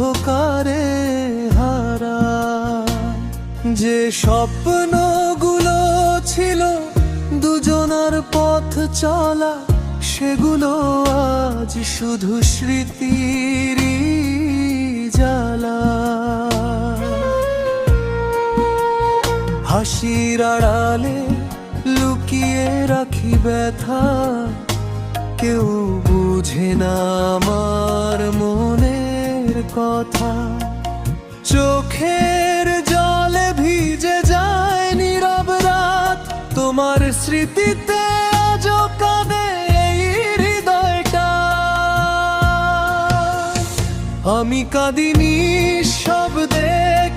অন্ধকারে হারায়। যে স্বপ্নগুলো ছিল দুজনার পথ চলা, সেগুলো আজ শুধু স্মৃতির জ্বালা। হাসির আড়ালে লুকিয়ে রাখি ব্যথা, কেউ বুঝে না আমার মনের কথা। চোখের জলে ভিজে যায় নীরব রাত, তোমার স্মৃতিতে আজও কাঁদে এই হৃদয়টা। আমি কাঁদিনি শব্দে,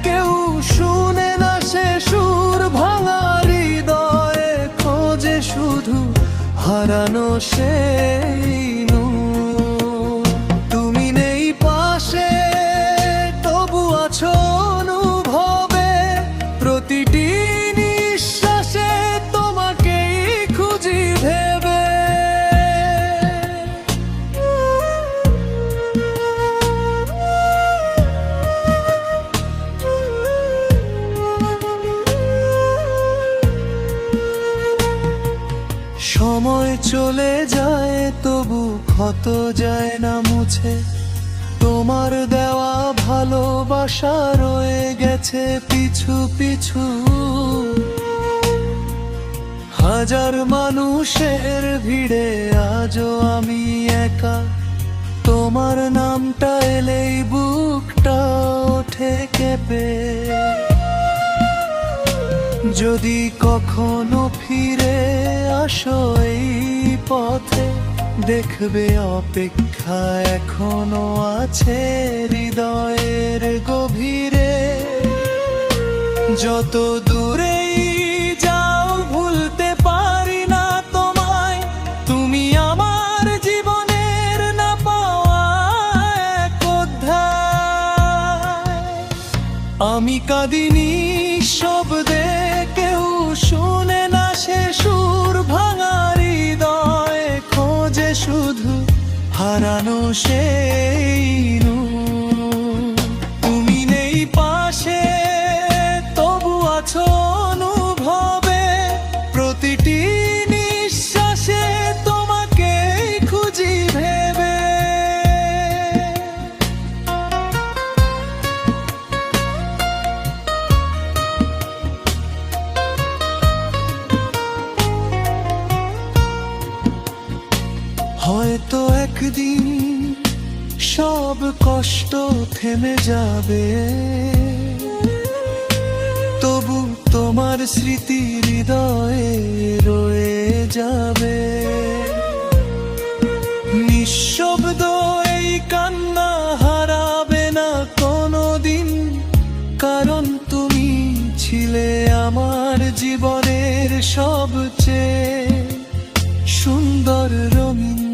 কেউ শুনে না সে সুর ভাঙা হৃদয়ে, খোঁজে শুধু হারানো সেই নূর। তুমি নেই পাশে, তবু আছো অনুভবে, প্রতিটি নিঃশ্বাসে তোমাকেই খুঁজি ভেবে। সময় চলে যায় তবু ক্ষত যায় না মুছে, তোমার দেওয়া ভালোবাসা রয়ে গেছে পিছু পিছু। হাজার মানুষের ভিড়ে আজও আমি একা, তোমার নামটা এলেই বুকটা ওঠে কেঁপে। যদি কখনো ফিরে আসো এই পথে, দেখবে অপেক্ষা এখনো আছে হৃদয়ের গভীরে। যত দূরেই যাও ভুলতে পারি না তোমায়, তুমি আমার জীবনের না পাওয়া এক অধ্যায়। আমি কাঁদিনি শব্দে, কেউ শুনে না সে সুর ভাঙা হৃদয়ে, খোঁজে শুধু হারানো সেই নূর। তুমি নেই পাশে, তবু আছো অনুভবে, প্রতিটি নিঃশ্বাসে তোমাকেই খুঁজি ভেবে। হয়তো একদিন সব কষ্ট থেমে যাবে, তবু তোমার স্মৃতি হৃদয়ে রয়ে যাবে। নিঃশব্দ এই কান্না হারাবে না কোনোদিন, কারণ তুমি ছিলে আমার জীবনের সবচেয়ে সুন্দর রঙিন